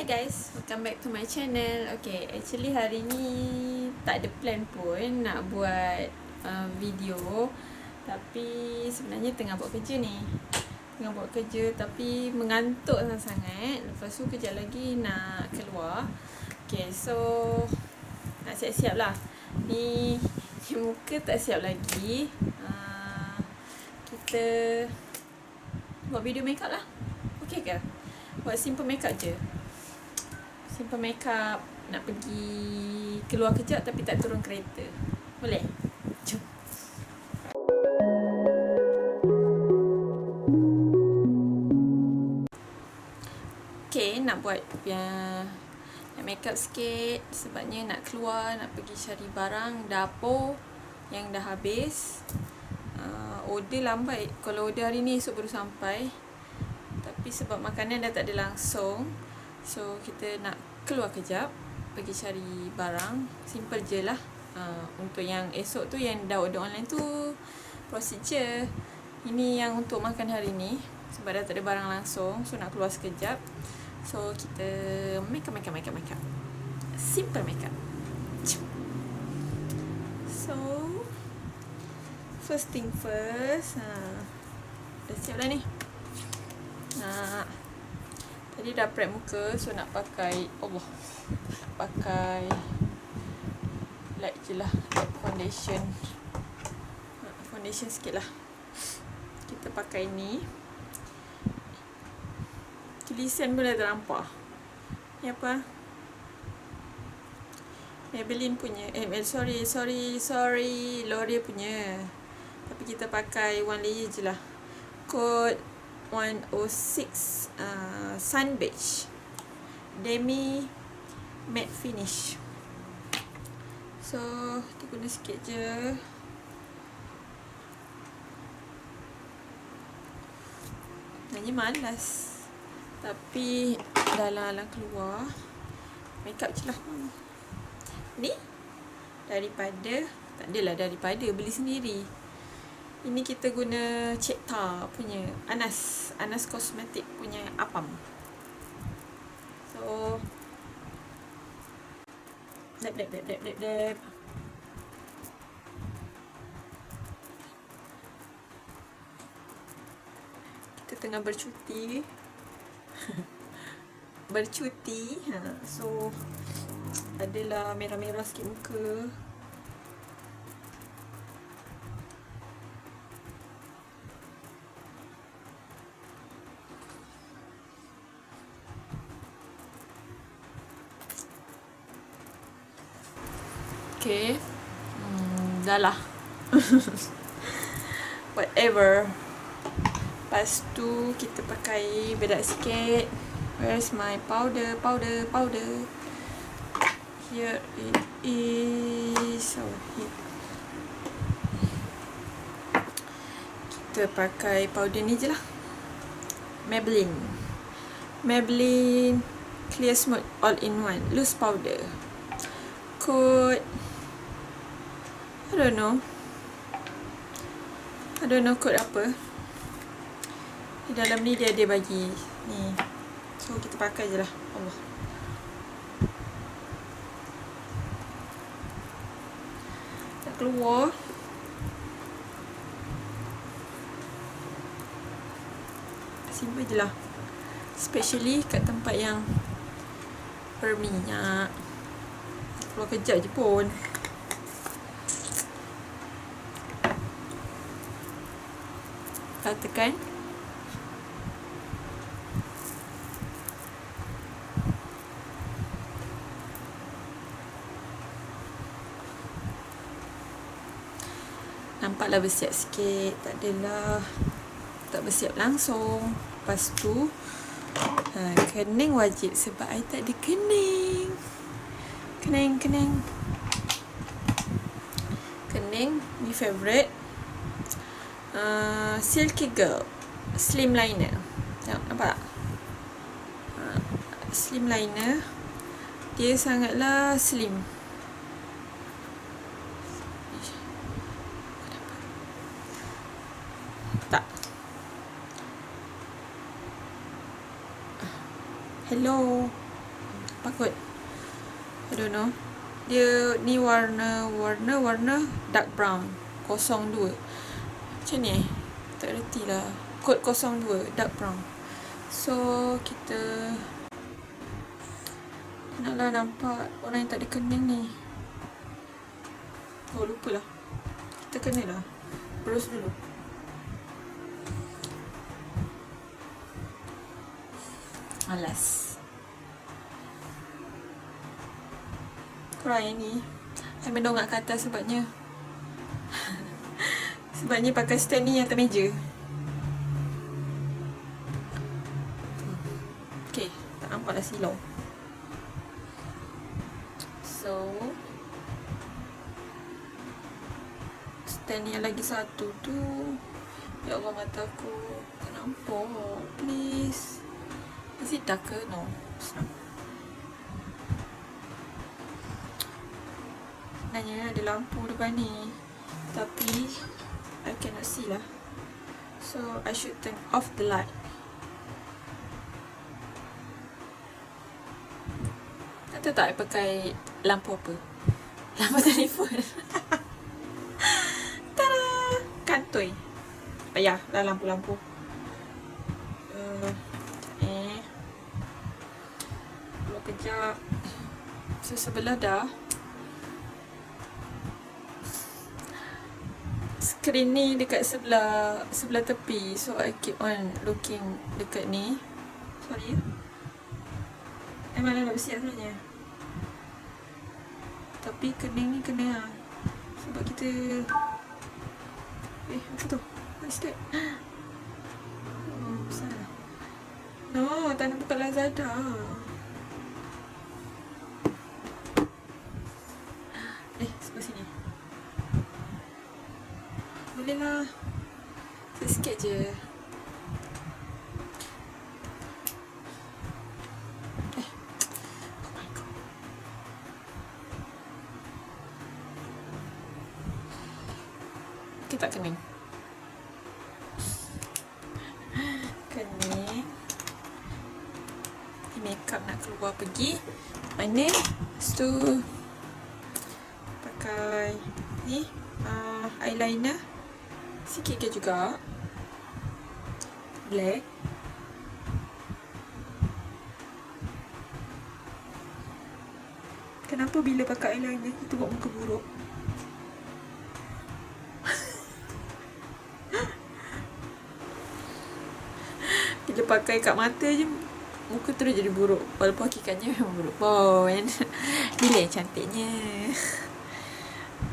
Hi guys, welcome back to my channel. Okay, actually hari ni tak ada plan pun nak buat video. Tapi sebenarnya tengah buat kerja ni. Tengah buat kerja tapi mengantuk sangat. Lepas tu kejap lagi nak keluar. Okay, so nak siap-siap lah. Ni muka tak siap lagi. Kita buat video make up lah. Okay ke? Buat simple make up je. Simple make up. Nak pergi keluar kejap tapi tak turun kereta. Boleh? Jom. Okay, nak buat nak make up sikit. Sebabnya nak keluar, nak pergi cari barang dapur yang dah habis. Order lambat. Kalau order hari ni esok baru sampai. Tapi sebab makanan dah tak ada langsung, so kita nak keluar kejap, pergi cari barang. Simple je lah. Untuk yang esok tu, yang dah order online tu proceed je. Ini yang untuk makan hari ni, sebab dah tak ada barang langsung. So nak keluar sekejap. So kita make up. Simple make up. So first thing first, dah siap dah ni. Tadi dah prep muka. So nak pakai pakai light je lah, light foundation. Foundation sikit lah. Kita pakai ni. Tulisan pun dah ternampak. Ni apa? Malin punya. Sorry L'Oreal punya. Tapi kita pakai one layer je lah. Code 106 Sun Beige Demi Matte Finish. So kita guna sikit je. Sebenarnya malas, tapi dah lah keluar, make up je lah. Ni daripada, tak adalah daripada, beli sendiri. Ini kita guna Cekta punya Anas Kosmetik punya apam. So dab. Kita tengah bercuti. So adalah merah-merah sikit muka. Okay, dah lah. Whatever. Lepas tu kita pakai bedak sikit. Where's my powder? Here it is. Kita pakai powder ni je lah. Maybelline Clear Smooth All-in-One Loose Powder. Code I don't know code apa. Di dalam ni dia ada bagi ni. So kita pakai je lah. Nak keluar. Simple je lah. Especially kat tempat yang berminyak. Keluar kejap je pun. Tekan. Nampaklah bersiap sikit. Tak adalah, tak bersiap langsung. Lepas tu kening wajib, sebab I tak ada kening. Kening ni favourite. Silky Girl Slim Liner. Tengok, nampak tak? Slim Liner. Dia sangatlah slim. Tak. Hello. apa kot, I don't know. Dia ni warna dark brown 02. Macam ni tak reti lah. Kod 02 dark brown. So kita naklah nampak orang yang tak ada kening ni. Oh, lupa lah. Kita kena lah berus dulu. Malas. Korang yang ni saya mendongak ke atas sebabnya sebabnya pakai stand ni atas meja. Okay, tak nampak dah silau. So stand yang lagi satu tu, ya Allah, mata aku tak nampak. Please. Is it darker? No, it's not. Sebenarnya ada lampu depan ni, tapi I cannot see lah. So I should turn off the light. Tak tahu tak I pakai lampu apa? Lampu telefon. Tada! Kantoi. Payah lah lampu-lampu. Kalau kejap. So sebelah dah. Skrin ni dekat sebelah tepi. So I keep on looking dekat ni. Sorry ya. Mana nak bersiap sebenarnya. Tapi kening ni kena lah. Sebab kita apa tu? What's that? Salah. No, tak nak buka Lazada. Sebelah sini. Boleh lah. Sikit je. Oh my god. Okay, tak kening. Kening. Makeup nak keluar pergi mana. Lepas tu pakai ni eyeliner sikit ke juga, black. Kenapa bila pakai eyeliner kita buat muka buruk? Bila pakai kat mata je muka terus jadi buruk, walaupun hakikatnya memang buruk pun. Bila yang cantiknya.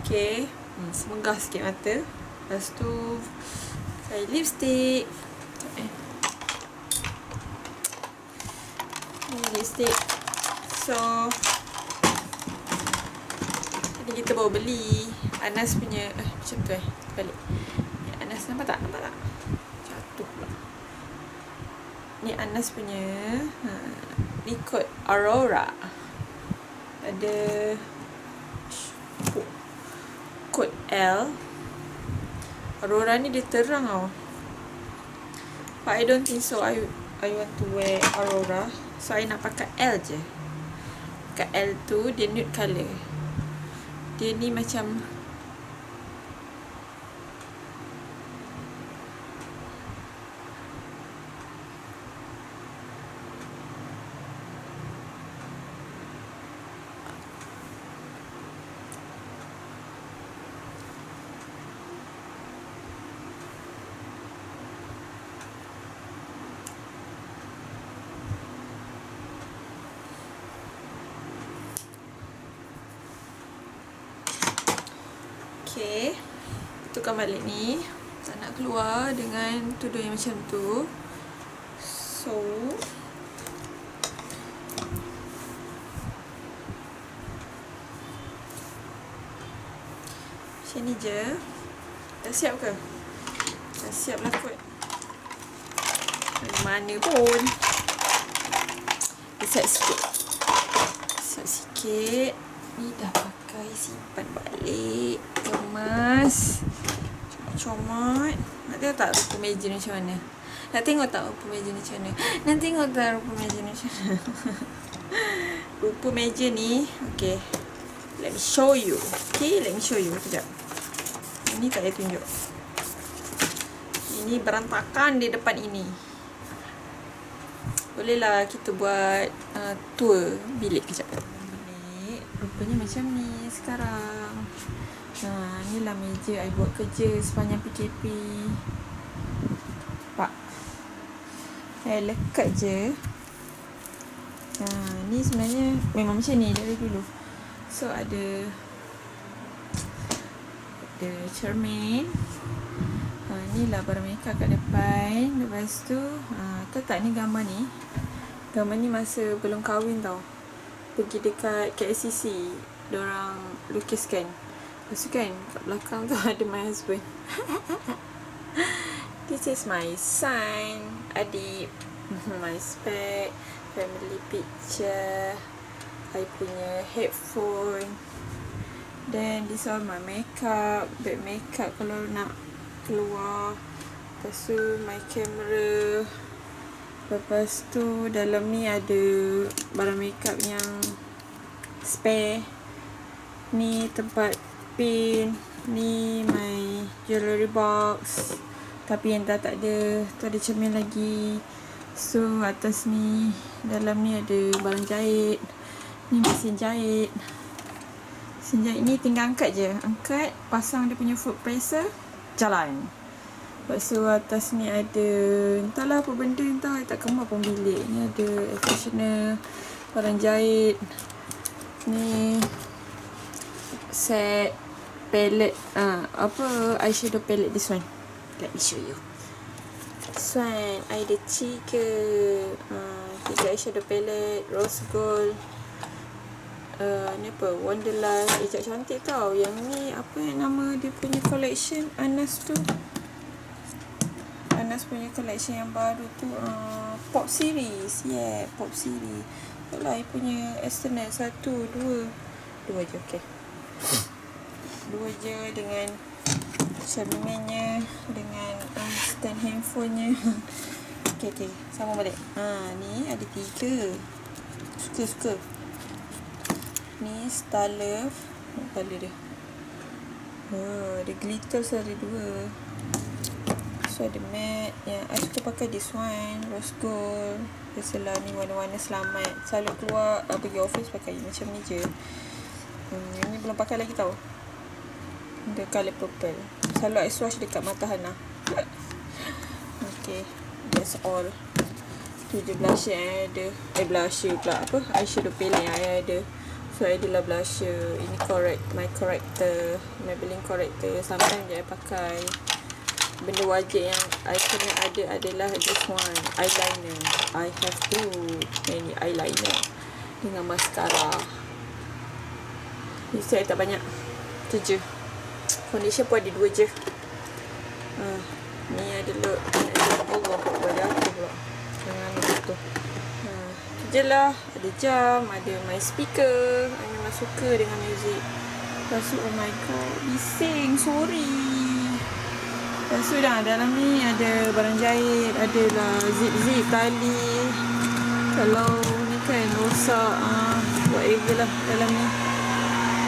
Okay, semenggah sikit mata. Lepas tu pakai lipstick. Ni lipstick. So tadi kita baru beli Anas punya macam tu balik. Ni Anas, nampak tak? Jatuh pula. Ni Anas punya. Ni kod Aurora. Ada kod L. Aurora ni dia terang tau. But I don't think so. I want to wear Aurora. So I nak pakai L je. Kat L tu dia nude colour. Dia ni macam okay. Tukar balik ni. Tak nak keluar dengan tudung yang macam tu. So macam ni je. Dah siap ke? Dah siap lah kot. Dari mana pun. Siap sikit. Siap sikit. Ni dah pakai simpan balik. Kemas. Comot. Nak tengok tak rupa meja ni macam mana? Nak tengok tak rupa meja ni macam mana? Nak tengok tak rupa meja ni macam mana? rupa meja ni. Okay, let me show you. Okay, let me show you. Sekejap. Ini tak payah tunjuk. Ini berantakan di depan ini. Bolehlah kita buat tour bilik kejap. Bilik rupanya macam ni sekarang. Inilah meja I buat kerja sepanjang PKP. Pak, saya lekat je. Ni sebenarnya memang macam ni dari dulu. So ada cermin. Inilah barang makeup kat depan. Lepas tu tahu tak ni gambar ni. Gambar ni masa belum kahwin tau. Pergi dekat KSCC, diorang lukiskan. Lepas tu kan kat belakang tu ada my husband. This is my son, adik. My spec, family picture, I punya headphone. Then this all my makeup, bag makeup kalau nak keluar. Lepas tu my camera. Lepas tu dalam ni ada barang makeup yang spare. Ni tempat pin. Ni my jewelry box. Tapi yang dah tak ada. Tu ada cermin lagi. So atas ni, dalam ni ada barang jahit. Ni mesin jahit. Mesin jahit ni tinggal angkat je. Angkat, pasang dia punya foot presser, jalan. Lepas tu atas ni ada, entahlah apa benda, entah tak kemas pun bilik. Ni ada air freshener, barang jahit. Ni set palette, apa eyeshadow palette, this one. Let me show you. This one, I ada 3 eyeshadow palette, rose gold. Ni apa, Wonderland. Ejak cantik tau. Yang ni apa yang nama dia punya collection, Anas tu. Anas punya collection yang baru tu, Pop series. Yeah, Pop series. Itulah I punya external. 1, 2 je, okay. 2 je dengan cerminnya, dengan stand handphonenya. Okay, sama balik. Ni ada 3. Suka. Ni Star Love. Kepala dia. Ada glitter, so ada 2. So ada matte. Yang I suka pakai this one, rose gold. Biasalah ni warna-warna selamat. Selalu keluar pergi office pakai macam ni je. Ni belum pakai lagi tau. The colour purple. Selalu I swatch dekat mata Hana. Okay, that's all. Tu je blusher yang ada. Blusher pula apa, eyeshadow palette yang I ada. So I adalah blusher. Ini my corrector, Maybelline corrector. Sometimes je I pakai. Benda wajib yang I kena ada adalah this one, eyeliner. I have too many eyeliner. Dengan mascara. Ni saya tak banyak. Tu je. Foundation pun ada 2 je. Ni ada look. Allah, pada aku pula. Jangan tu. Tu je lah. Ada jam, ada my speaker. I memang suka dengan music. Lepas tu, oh my god, bising, sorry. Lepas tu dah, dalam ni ada barang jahit. Adalah zip-zip tali. Kalau ni kan rosak, whatever lah dalam ni.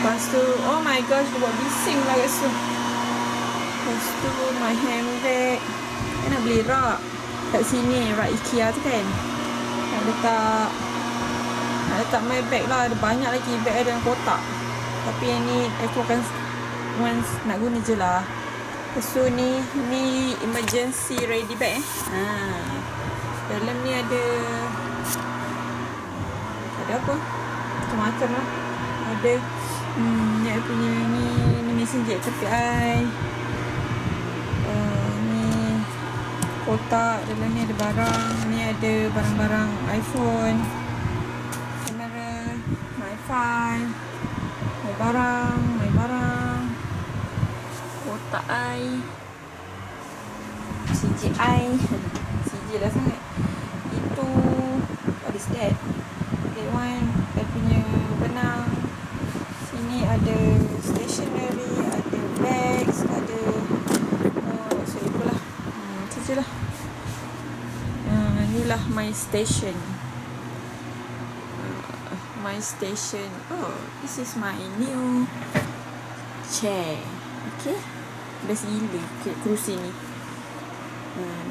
Lepas tu, oh my gosh, dia buat bising lah kat situ. Lepas tu, my handbag. I nak beli rak kat sini, rak IKEA tu kan. Nak letak my bag lah. Ada banyak lagi bag ada dalam kotak. Tapi yang ni, aku akan once nak guna je lah. Lepas tu ni emergency ready bag Dalam ni ada apa? Macam-macam lah. Ada ni I punya ni mesin jahit tepi I. Ni kotak, dalam ni ada barang. Ni ada barang-barang iPhone, kamera, my file, my barang, kotak I, CJ I. CJ lah sangat. Itu what is that? That one I punya benang. Sini ada stationery, ada bags, ada so itulah. Itu je lah. Inilah my station. my station. Oh, this is my new chair. Okay, best gila kerusi ni.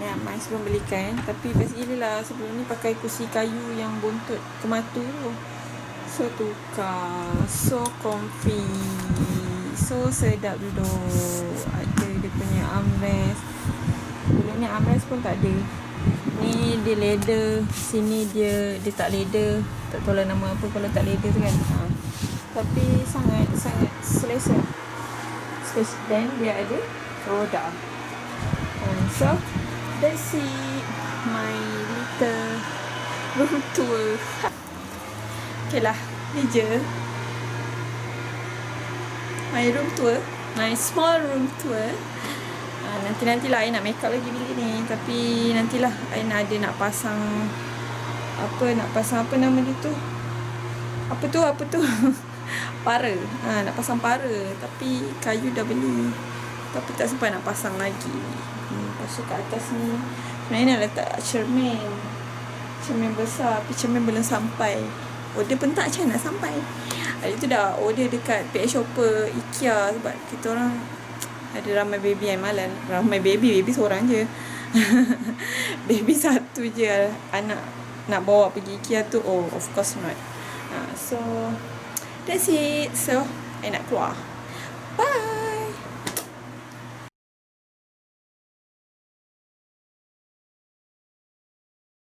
Ni Amai sebelum belikan, tapi best gila lah. Sebelum ni pakai kerusi kayu yang buntut kematu tu. So tukar, so comfy, so sedap duduk. Ada dia punya armrest. Dulu ni armrest pun tak ada. Ni dia leather, sini dia tak leather. Tak tahu lah nama apa kalau tak leather tu kan. Tapi sangat selesa. Dan dia ada roda. So that's it, my little room tour. Okay lah, ni je my room tour, my small room tour. Nanti-nantilah I nak make up lagi bilik ni. Tapi nantilah I nak pasang apa nama dia tu, apa tu para. Nak pasang para, tapi kayu dah beli, tapi tak sempat nak pasang lagi. Lepas tu kat atas ni sebenarnya nak letak cermin besar, tapi cermin belum sampai. Order pun tak macam nak sampai. Hari tu dah order dekat PH Shopper, IKEA, sebab kita orang ada ramai baby yang Malin. Ramai baby seorang je. Baby satu je. Anak nak bawa pergi IKEA tu, oh of course not. So that's it. So I nak keluar. Bye.